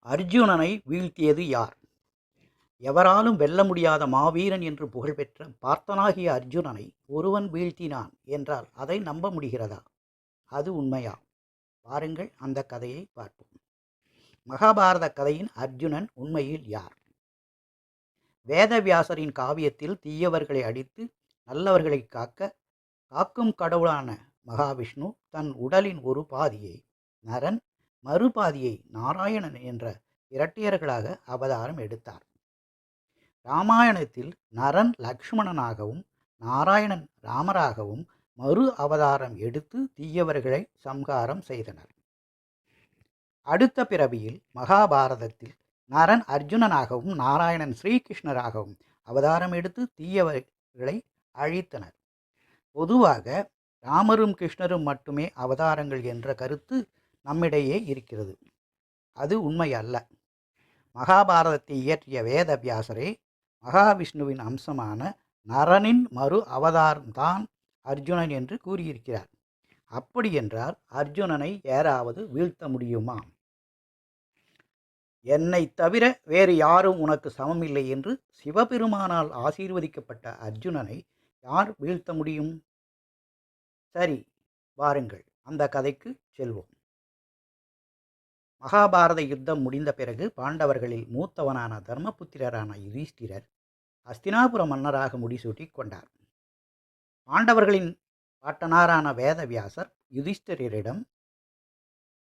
அர்ஜுனனை வீழ்த்தியது யார்? எவராலும் வெல்ல முடியாத மாவீரன் என்று புகழ்பெற்ற பார்த்தனாகிய அர்ஜுனனை ஒருவன் வீழ்த்தினான் என்றால் அதை நம்ப முடிகிறதா? அது உண்மையா? வாருங்கள் அந்த கதையை பார்ப்போம். மகாபாரத கதையின் அர்ஜுனன் உண்மையில் யார்? வேதவியாசரின் காவியத்தில் தீயவர்களை அடித்து நல்லவர்களை காக்கும் கடவுளான மகாவிஷ்ணு தன் உடலின் ஒரு பாதியை நரன், மறுபாதியை நாராயணன் என்ற இரட்டையர்களாக அவதாரம் எடுத்தார். இராமாயணத்தில் நரன் லக்ஷ்மணனாகவும் நாராயணன் ராமராகவும் மறு அவதாரம் எடுத்து தீயவர்களை சம்ஹாரம் செய்தனர். அடுத்த பிறவியில் மகாபாரதத்தில் நரன் அர்ஜுனனாகவும் நாராயணன் ஸ்ரீகிருஷ்ணராகவும் அவதாரம் எடுத்து தீயவர்களை அழித்தனர். பொதுவாக ராமரும் கிருஷ்ணரும் மட்டுமே அவதாரங்கள் என்ற கருத்து நம்மிடையே இருக்கிறது. அது உண்மை அல்ல. மகாபாரதத்தை இயற்றிய வேதவியாசரே மகாவிஷ்ணுவின் அம்சமான நரனின் மறு அவதாரம்தான் அர்ஜுனன் என்று கூறியிருக்கிறார். அப்படியென்றால் அர்ஜுனனை யாராவது வீழ்த்த முடியுமா? என்னை தவிர வேறு யாரும் உனக்கு சமமில்லை என்று சிவபெருமானால் ஆசீர்வதிக்கப்பட்ட அர்ஜுனனை யார் வீழ்த்த முடியும்? சரி, வாருங்கள் அந்த கதைக்கு செல்வோம். மகாபாரத யுத்தம் முடிந்த பிறகு பாண்டவர்களில் மூத்தவனான தர்மபுத்திரரான யுதிஷ்டிரர் ஹஸ்தினாபுர மன்னராக முடிசூட்டி கொண்டார். பாண்டவர்களின் பாட்டனாரான வேதவியாசர் யுதிஷ்டிரரிடம்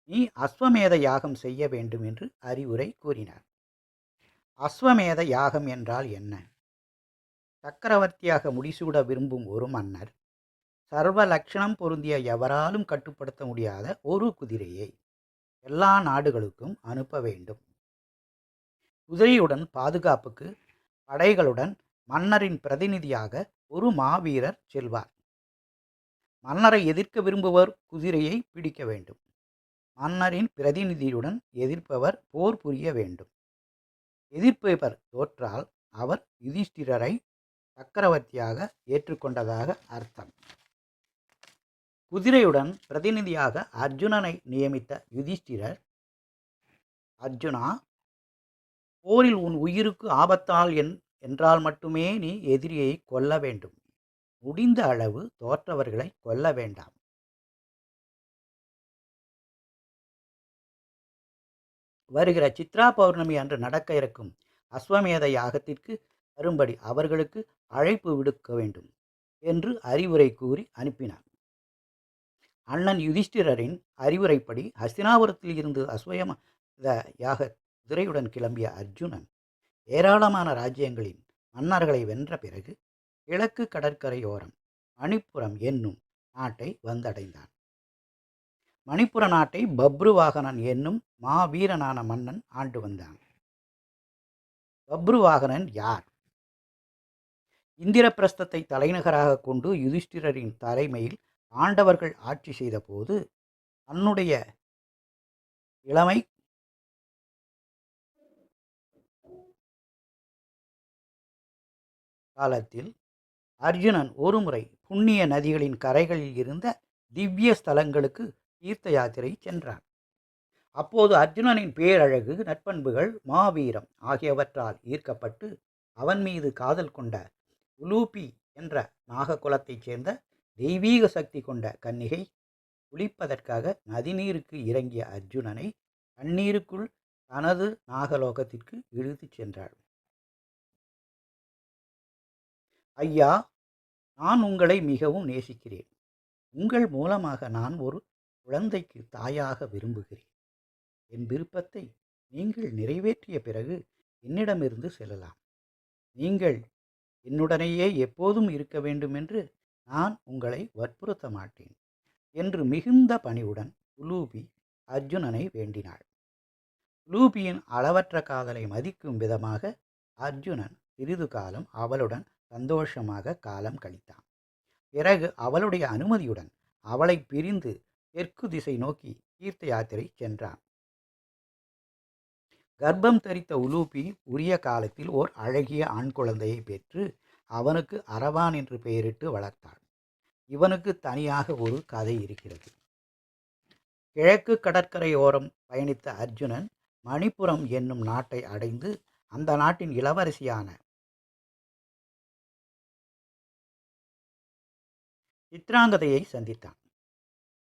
நீ அஸ்வமேத யாகம் செய்ய வேண்டும் என்று அறிவுரை கூறினார். அஸ்வமேத யாகம் என்றால் என்ன? சக்கரவர்த்தியாக முடிசூட விரும்பும் ஒரு மன்னர் சர்வ லட்சணம் பொருந்திய எவராலும் கட்டுப்படுத்த முடியாத ஒரு குதிரையை எல்லா நாடுகளுக்கும் அனுப்ப வேண்டும். குதிரையுடன் பாதுகாப்புக்கு படைகளுடன் மன்னரின் பிரதிநிதியாக ஒரு மாவீரர் செல்வார். மன்னரை எதிர்க்க விரும்புவர் குதிரையை பிடிக்க வேண்டும். மன்னரின் பிரதிநிதியுடன் எதிர்ப்பவர் போர் புரிய வேண்டும். எதிர்ப்பவர் தோற்றால் அவர் யுதிஷ்டிரரை சக்கரவர்த்தியாக ஏற்றுக்கொண்டதாக அர்த்தம். குதிரையுடன் பிரதிநிதியாக அர்ஜுனனை நியமித்த யுதிஷ்டிரர், அர்ஜுனா, போரில் உன் உயிருக்கு ஆபத்தால் என்றால் மட்டுமே நீ எதிரியை கொல்ல வேண்டும். முடிந்த அளவு தோற்றவர்களை கொல்ல வேண்டாம். வருகிற சித்ரா பௌர்ணமி அன்று நடக்க இருக்கும் அஸ்வமேத யாகத்திற்கு வரும்படி அவர்களுக்கு அழைப்பு விடுக்க வேண்டும் என்று அறிவுரை கூறி அனுப்பினார். அண்ணன் யுதிஷ்டிரரின் அறிவுரைப்படி ஹஸ்தினாபுரத்தில் இருந்து அஸ்வமேத யாக குதிரையுடன் கிளம்பிய அர்ஜுனன் ஏராளமான ராஜ்யங்களின் மன்னர்களை வென்ற பிறகு கிழக்கு கடற்கரையோரம் மணிப்புரம் என்னும் நாட்டை வந்தடைந்தான். மணிப்புர நாட்டை பப்ருவாகனன் என்னும் மாவீரனான மன்னன் ஆண்டு வந்தான். பப்ருவாகனன் யார்? இந்திரபிரஸ்தத்தை தலைநகராக கொண்டு யுதிஷ்டிரரின் தலைமையில் பாண்டவர்கள் ஆட்சி செய்த போது தன்னுடைய இளமை காலத்தில் அர்ஜுனன் ஒருமுறை புண்ணிய நதிகளின் கரைகளில் இருந்த திவ்ய ஸ்தலங்களுக்கு தீர்த்த யாத்திரை சென்றான். அப்போது அர்ஜுனனின் பேரழகு, நற்பண்புகள், மாவீரம் ஆகியவற்றால் ஈர்க்கப்பட்டு அவன் மீது காதல் கொண்ட உலூபி என்ற நாககுலத்தைச் சேர்ந்த தெய்வீக சக்தி கொண்ட கன்னிகை குளிப்பதற்காக நதிநீருக்கு இறங்கிய அர்ஜுனனை தண்ணீருக்குள் தனது நாகலோகத்திற்கு இழுத்துச் சென்றாள். ஐயா, நான் உங்களை மிகவும் நேசிக்கிறேன். உங்கள் மூலமாக நான் ஒரு குழந்தைக்கு தாயாக விரும்புகிறேன். என் விருப்பத்தை நீங்கள் நிறைவேற்றிய பிறகு என்னிடமிருந்து செல்லலாம். நீங்கள் என்னுடனேயே எப்போதும் இருக்க வேண்டும் என்று நான் உங்களை வற்புறுத்த மாட்டேன் என்று மிகுந்த பணிவுடன் உலூபி அர்ஜுனனை வேண்டினாள். உலூபியின் அளவற்ற காதலை மதிக்கும் விதமாக அர்ஜுனன் சிறிது காலம் அவளுடன் சந்தோஷமாக காலம் கழித்தான். பிறகு அவளுடைய அனுமதியுடன் அவளை பிரிந்து தெற்கு திசை நோக்கி தீர்த்த யாத்திரை சென்றான். கர்ப்பம் தரித்த உலூபி உரிய காலத்தில் ஓர் அழகிய ஆண் குழந்தையை பெற்று அவனுக்கு அரவான் என்று பெயரிட்டு வளர்த்தாள். இவனுக்கு தனியாக ஒரு கதை இருக்கிறது. கிழக்கு கடற்கரையோரம் பயணித்த அர்ஜுனன் மணிப்புரம் என்னும் நாட்டை அடைந்து அந்த நாட்டின் இளவரசியான சித்ராங்கதையை சந்தித்தான்.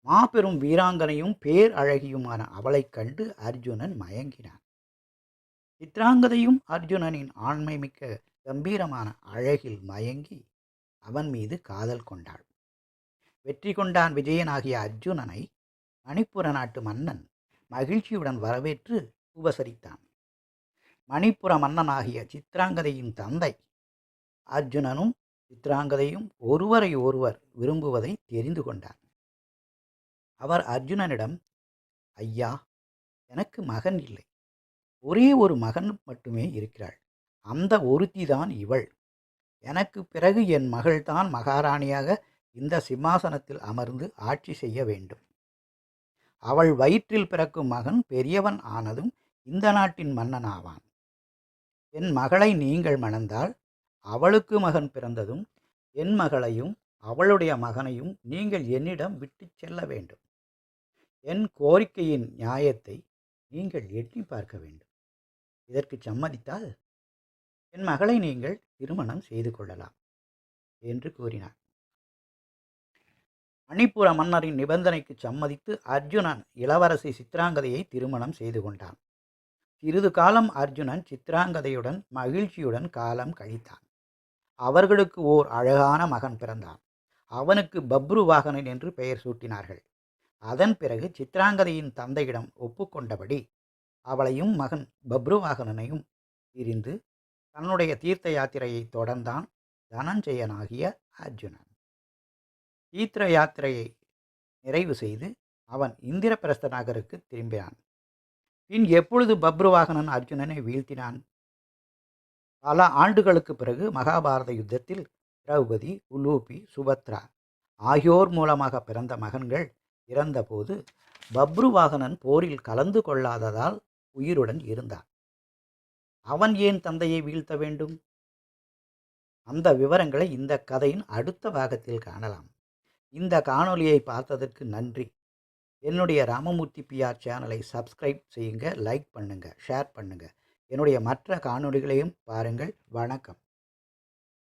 மாபெரும் வீராங்கனையும் பேர் அழகியுமான அவளைக் கண்டு அர்ஜுனன் மயங்கினான். சித்ராங்கதையும் அர்ஜுனனின் ஆண்மை மிக்க கம்பீரமான அழகில் மயங்கி அவன் மீது காதல் கொண்டாள். வெற்றி கொண்டான் விஜயனாகிய அர்ஜுனனை மணிப்புர நாட்டு மன்னன் மகிழ்ச்சியுடன் வரவேற்று உபசரித்தான். மணிப்புர மன்னனாகிய சித்ராங்கதையின் தந்தை அர்ஜுனனும் சித்ராங்கதையும் ஒருவரை ஒருவர் விரும்புவதை தெரிந்து கொண்டார். அவர் அர்ஜுனனிடம், ஐயா, எனக்கு மகன் இல்லை, ஒரே ஒரு மகன் மட்டுமே இருக்கிறாள். அந்த ஒருத்திதான் இவள். எனக்கு பிறகு என் மகள்தான் மகாராணியாக இந்த சிம்மாசனத்தில் அமர்ந்து ஆட்சி செய்ய வேண்டும். அவள் வயிற்றில் பிறக்கும் மகன் பெரியவன் ஆனதும் இந்த நாட்டின் மன்னன் ஆவான். என் மகளை நீங்கள் மணந்தால் அவளுக்கு மகன் பிறந்ததும் என் மகளையும் அவளுடைய மகனையும் நீங்கள் என்னிடம் விட்டு செல்ல வேண்டும். என் கோரிக்கையின் நியாயத்தை நீங்கள் எண்ணி பார்க்க வேண்டும். இதற்கு சம்மதித்தால் என் மகளை நீங்கள் திருமணம் செய்து கொள்ளலாம் என்று கூறினார். மணிப்புர மன்னரின் நிபந்தனைக்கு சம்மதித்து அர்ஜுனன் இளவரசி சித்ராங்கதையை திருமணம் செய்து கொண்டான். சிறிது காலம் அர்ஜுனன் சித்ராங்கதையுடன் மகிழ்ச்சியுடன் காலம் கழித்தான். அவர்களுக்கு ஓர் அழகான மகன் பிறந்தான். அவனுக்கு பப்ருவாகனன் என்று பெயர் சூட்டினார்கள். அதன் பிறகு சித்ராங்கதையின் தந்தையிடம் ஒப்புக்கொண்டபடி அவளையும் மகன் பப்ருவாகனனையும் பிரிந்து தன்னுடைய தீர்த்த யாத்திரையை தொடர்ந்தான் தனஞ்சயனாகிய அர்ஜுனன். தீர்த்த யாத்திரையை நிறைவு செய்து அவன் இந்திரபிரஸ்த நகருக்கு திரும்பினான். பின் எப்பொழுது பப்ருவாகனன் அர்ஜுனனை வீழ்த்தினான்? பல ஆண்டுகளுக்கு பிறகு மகாபாரத யுத்தத்தில் திரௌபதி, உலூபி, சுபத்ரா ஆகியோர் மூலமாக பிறந்த மகன்கள் இறந்தபோது பப்ருவாகனன் போரில் கலந்து கொள்ளாததால் உயிருடன் இருந்தான். அவன் ஏன் தந்தையை வீழ்த்த வேண்டும்? அந்த விவரங்களை இந்த கதையின் அடுத்த பாகத்தில் காணலாம். இந்த காணொளியை பார்த்ததற்கு நன்றி. என்னுடைய ராமமூர்த்தி பிஆர் சேனலை சப்ஸ்கிரைப் செய்யுங்க, லைக் பண்ணுங்கள், ஷேர் பண்ணுங்கள். என்னுடைய மற்ற காணொளிகளையும் பாருங்கள். வணக்கம்.